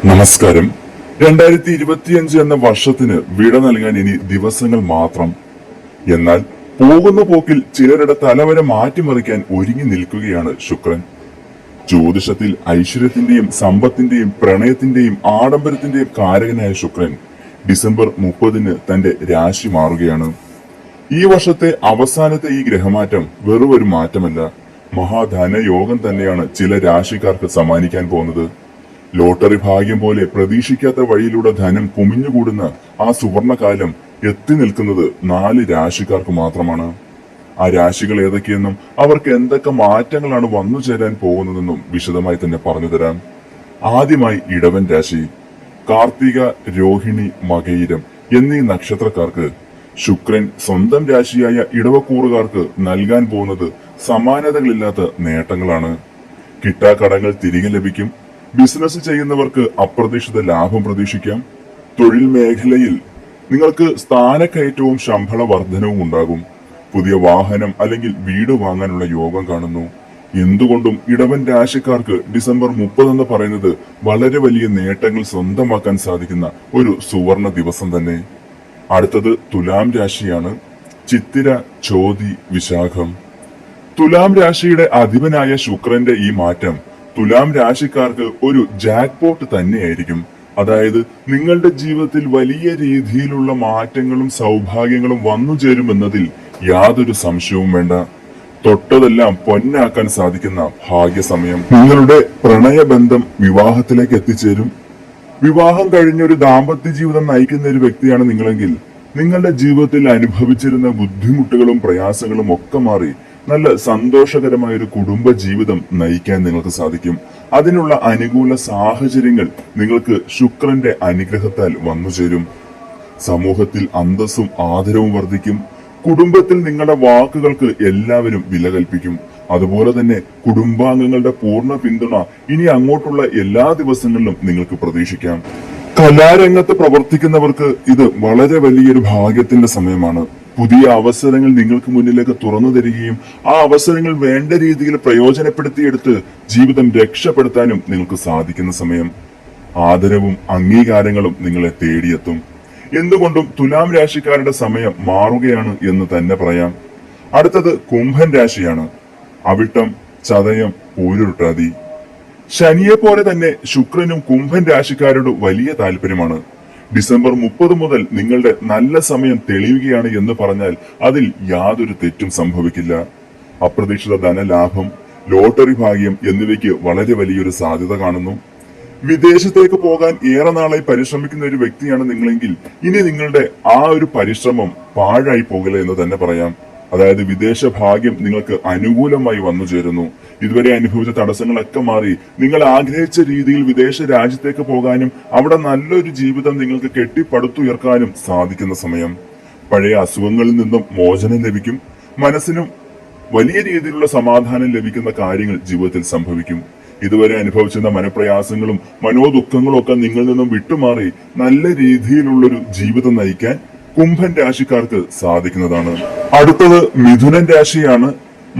നമസ്കാരം. 2025 എന്ന വർഷത്തിന് വിട നൽകാൻ ഇനി ദിവസങ്ങൾ മാത്രം. എന്നാൽ പോകുന്ന പോക്കിൽ ചിലരുടെ തലവര മാറ്റിമറിക്കാൻ ഒരുങ്ങി നിൽക്കുകയാണ് ശുക്രൻ. ജ്യോതിഷത്തിൽ ഐശ്വര്യത്തിന്റെയും സമ്പത്തിന്റെയും പ്രണയത്തിന്റെയും ആഡംബരത്തിന്റെയും കാരകനായ ശുക്രൻ ഡിസംബർ 30-ന് തന്റെ രാശി മാറുകയാണ്. ഈ വർഷത്തെ അവസാനത്തെ ഈ ഗ്രഹമാറ്റം വെറും ഒരു മാറ്റമല്ല, മഹാധനയോഗം തന്നെയാണ് ചില രാശിക്കാർക്ക് സമ്മാനിക്കാൻ പോകുന്നത്. ലോട്ടറി ഭാഗ്യം പോലെ പ്രതീക്ഷിക്കാത്ത വഴിയിലൂടെ ധനം കുമിഞ്ഞുകൂടുന്ന ആ സുവർണകാലം എത്തി നിൽക്കുന്നത് 4 രാശിക്കാർക്ക് മാത്രമാണ്. ആ രാശികൾ ഏതൊക്കെയെന്നും അവർക്ക് എന്തൊക്കെ മാറ്റങ്ങളാണ് വന്നു ചേരാൻ പോകുന്നതെന്നും വിശദമായി തന്നെ പറഞ്ഞു തരാം. ആദ്യമായി ഇടവൻ രാശി. കാർത്തിക, രോഹിണി, മകയിരം എന്നീ നക്ഷത്രക്കാർക്ക് ശുക്രൻ സ്വന്തം രാശിയായ ഇടവക്കൂറുകാർക്ക് നൽകാൻ പോകുന്നത് സമാനതകളില്ലാത്ത നേട്ടങ്ങളാണ്. കിട്ടാക്കടങ്ങൾ തിരികെ ലഭിക്കും. ബിസിനസ് ചെയ്യുന്നവർക്ക് അപ്രതീക്ഷിത ലാഭം പ്രതീക്ഷിക്കാം. തൊഴിൽ മേഖലയിൽ നിങ്ങൾക്ക് സ്ഥാനക്കയറ്റവും ശമ്പള വർധനവും ഉണ്ടാകും. പുതിയ വാഹനം അല്ലെങ്കിൽ വീട് വാങ്ങാനുള്ള യോഗം കാണുന്നു. എന്തുകൊണ്ടും ഇടവൻ രാശിക്കാർക്ക് ഡിസംബർ 30 എന്ന് പറയുന്നത് വളരെ വലിയ നേട്ടങ്ങൾ സ്വന്തമാക്കാൻ സാധിക്കുന്ന ഒരു സുവർണ ദിവസം തന്നെ. അടുത്തത് തുലാം രാശിയാണ്. ചിത്തിര, ചോതി, വിശാഖം. തുലാം രാശിയുടെ അധിപനായ ശുക്രന്റെ ഈ മാറ്റം തുലാം രാശിക്കാർക്ക് ഒരു ജാക്ക്പോട്ട് തന്നെയായിരിക്കും. അതായത് നിങ്ങളുടെ ജീവിതത്തിൽ വലിയ രീതിയിലുള്ള മാറ്റങ്ങളും സൗഭാഗ്യങ്ങളും വന്നു ചേരുമെന്നതിൽ യാതൊരു സംശയവും വേണ്ട. തൊട്ടതെല്ലാം പൊന്നാക്കാൻ സാധിക്കുന്ന ഭാഗ്യസമയം. നിങ്ങളുടെ പ്രണയബന്ധം വിവാഹത്തിലേക്ക് എത്തിച്ചേരും. വിവാഹം കഴിഞ്ഞൊരു ദാമ്പത്യ ജീവിതം നയിക്കുന്ന ഒരു വ്യക്തിയാണ് നിങ്ങളെങ്കിൽ നിങ്ങളുടെ ജീവിതത്തിൽ അനുഭവിച്ചിരുന്ന ബുദ്ധിമുട്ടുകളും പ്രയാസങ്ങളും ഒക്കെ മാറി നല്ല സന്തോഷകരമായ ഒരു കുടുംബ ജീവിതം നയിക്കാൻ നിങ്ങൾക്ക് സാധിക്കും. അതിനുള്ള അനുകൂല സാഹചര്യങ്ങൾ നിങ്ങൾക്ക് ശുക്രന്റെ അനുഗ്രഹത്താൽ വന്നു ചേരും. സമൂഹത്തിൽ അന്തസ്സും ആദരവും വർദ്ധിക്കും. കുടുംബത്തിൽ നിങ്ങളുടെ വാക്കുകൾക്ക് എല്ലാവരും വില കൽപ്പിക്കും. അതുപോലെ തന്നെ കുടുംബാംഗങ്ങളുടെ പൂർണ്ണ പിന്തുണ ഇനി അങ്ങോട്ടുള്ള എല്ലാ ദിവസങ്ങളിലും നിങ്ങൾക്ക് പ്രതീക്ഷിക്കാം. കലാരംഗത്ത് പ്രവർത്തിക്കുന്നവർക്ക് ഇത് വളരെ വലിയൊരു ഭാഗ്യത്തിന്റെ സമയമാണ്. പുതിയ അവസരങ്ങൾ നിങ്ങൾക്ക് മുന്നിലേക്ക് തുറന്നു തരികയും ആ അവസരങ്ങൾ വേണ്ട രീതിയിൽ പ്രയോജനപ്പെടുത്തിയെടുത്ത് ജീവിതം രക്ഷപ്പെടുത്താനും നിങ്ങൾക്ക് സാധിക്കുന്ന സമയം. ആദരവും അംഗീകാരങ്ങളും നിങ്ങളെ തേടിയെത്തും. എന്തുകൊണ്ടും തുലാം രാശിക്കാരുടെ സമയം മാറുകയാണ് എന്ന് തന്നെ പറയാം. അടുത്തത് കുംഭൻ രാശിയാണ്. അവിട്ടം, ചതയം, പൂരുരുട്ടാതി. ശനിയെ പോലെ തന്നെ ശുക്രനും കുംഭൻ രാശിക്കാരോട് വലിയ താല്പര്യമാണ്. ഡിസംബർ 30 മുതൽ നിങ്ങളുടെ നല്ല സമയം തെളിയുകയാണ് എന്ന് പറഞ്ഞാൽ അതിൽ യാതൊരു തെറ്റും സംഭവിക്കില്ല. അപ്രതീക്ഷിത ധനലാഭം, ലോട്ടറി ഭാഗ്യം എന്നിവയ്ക്ക് വളരെ വലിയൊരു സാധ്യത കാണുന്നു. വിദേശത്തേക്ക് പോകാൻ ഏറെ നാളായി പരിശ്രമിക്കുന്ന ഒരു വ്യക്തിയാണ് നിങ്ങളെങ്കിൽ ഇനി നിങ്ങളുടെ ആ ഒരു പരിശ്രമം പാഴായി പോകില്ല എന്ന് തന്നെ പറയാം. അതായത് വിദേശ ഭാഗ്യം നിങ്ങൾക്ക് അനുകൂലമായി വന്നു ചേരുന്നു. ഇതുവരെ അനുഭവിച്ച തടസ്സങ്ങളൊക്കെ മാറി നിങ്ങൾ ആഗ്രഹിച്ച രീതിയിൽ വിദേശ രാജ്യത്തേക്ക് പോകാനും അവിടെ നല്ലൊരു ജീവിതം നിങ്ങൾക്ക് കെട്ടിപ്പടുത്തുയർക്കാനും സാധിക്കുന്ന സമയം. പഴയ അസുഖങ്ങളിൽ നിന്നും മോചനം ലഭിക്കും. മനസ്സിനും വലിയ രീതിയിലുള്ള സമാധാനം ലഭിക്കുന്ന കാര്യങ്ങൾ ജീവിതത്തിൽ സംഭവിക്കും. ഇതുവരെ അനുഭവിച്ചിരുന്ന മനപ്രയാസങ്ങളും മനോദുഃഖങ്ങളും ഒക്കെ നിങ്ങളിൽ നിന്നും വിട്ടുമാറി നല്ല രീതിയിലുള്ളൊരു ജീവിതം നയിക്കാൻ കുംഭൻ രാശിക്കാർക്ക് സാധിക്കുന്നതാണ്. അടുത്തത് മിഥുനൻ രാശിയാണ്.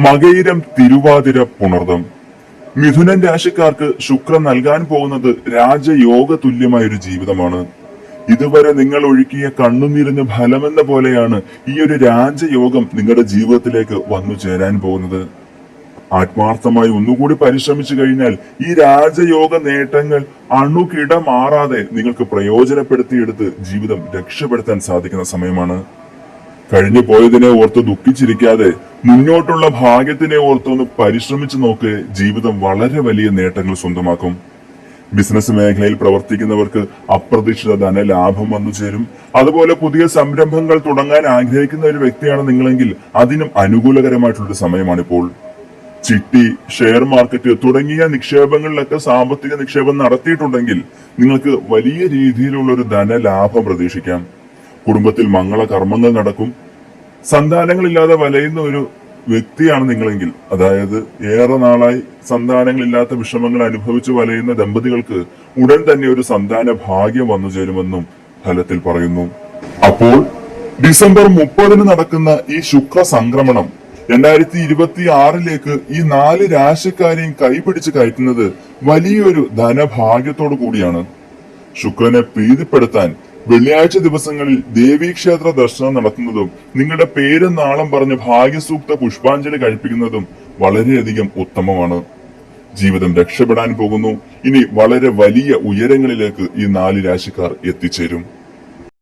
മകയിരം, തിരുവാതിര, പുണർദം. മിഥുനൻ രാശിക്കാർക്ക് ശുക്രൻ നൽകാൻ പോകുന്നത് രാജയോഗ തുല്യമായൊരു ജീവിതമാണ്. ഇതുവരെ നിങ്ങൾ ഒഴുക്കിയ കണ്ണുനീരിന് ഫലമെന്ന പോലെയാണ് ഈ ഒരു രാജയോഗം നിങ്ങളുടെ ജീവിതത്തിലേക്ക് വന്നു ചേരാൻ പോകുന്നത്. ആത്മാർത്ഥമായി ഒന്നുകൂടി പരിശ്രമിച്ചു കഴിഞ്ഞാൽ ഈ രാജയോഗ നേട്ടങ്ങൾ അണുകിട മാറാതെ നിങ്ങൾക്ക് പ്രയോജനപ്പെടുത്തിയെടുത്ത് ജീവിതം രക്ഷപ്പെടുത്താൻ സാധിക്കുന്ന സമയമാണ്. കഴിഞ്ഞു പോയതിനെ ഓർത്ത് ദുഃഖിച്ചിരിക്കാതെ മുന്നോട്ടുള്ള ഭാഗ്യത്തിനെ ഓർത്തൊന്ന് പരിശ്രമിച്ചു നോക്ക്. ജീവിതം വളരെ വലിയ നേട്ടങ്ങൾ സ്വന്തമാക്കും. ബിസിനസ് മേഖലയിൽ പ്രവർത്തിക്കുന്നവർക്ക് അപ്രതീക്ഷിത ധനലാഭം വന്നു ചേരും. അതുപോലെ പുതിയ സംരംഭങ്ങൾ തുടങ്ങാൻ ആഗ്രഹിക്കുന്ന ഒരു വ്യക്തിയാണ് നിങ്ങളെങ്കിൽ അതിനും അനുകൂലകരമായിട്ടുള്ളൊരു സമയമാണിപ്പോൾ. ചിട്ടി, ഷെയർ മാർക്കറ്റ് തുടങ്ങിയ നിക്ഷേപങ്ങളിലൊക്കെ സാമ്പത്തിക നിക്ഷേപം നടത്തിയിട്ടുണ്ടെങ്കിൽ നിങ്ങൾക്ക് വലിയ രീതിയിലുള്ള ഒരു ധനലാഭം പ്രതീക്ഷിക്കാം. കുടുംബത്തിൽ മംഗളകർമ്മങ്ങൾ നടക്കും. സന്താനങ്ങളില്ലാതെ വലയുന്ന ഒരു വ്യക്തിയാണ് നിങ്ങളെങ്കിൽ, അതായത് ഏറെ നാളായി സന്താനങ്ങളില്ലാത്ത വിഷമങ്ങൾ അനുഭവിച്ചു വലയുന്ന ദമ്പതികൾക്ക് ഉടൻ തന്നെ ഒരു സന്താന ഭാഗ്യം വന്നു ചേരുമെന്നും ഫലത്തിൽ പറയുന്നു. അപ്പോൾ ഡിസംബർ 30-ന് നടക്കുന്ന ഈ ശുക്ര സംക്രമണം 2026-ലേക്ക് ഈ 4 രാശിക്കാരെയും കൈപിടിച്ച് കയറ്റുന്നത് വലിയൊരു ധനഭാഗ്യത്തോടു കൂടിയാണ്. ശുക്രനെ പ്രീതിപ്പെടുത്താൻ വെള്ളിയാഴ്ച ദിവസങ്ങളിൽ ദേവീക്ഷേത്ര ദർശനം നടത്തുന്നതും നിങ്ങളുടെ പേരും നാളും പറഞ്ഞ് ഭാഗ്യസൂക്ത പുഷ്പാഞ്ജലി കഴിപ്പിക്കുന്നതും വളരെയധികം ഉത്തമമാണ്. ജീവിതം രക്ഷപ്പെടാൻ പോകുന്നു. ഇനി വളരെ വലിയ ഉയരങ്ങളിലേക്ക് ഈ 4 രാശിക്കാർ എത്തിച്ചേരും.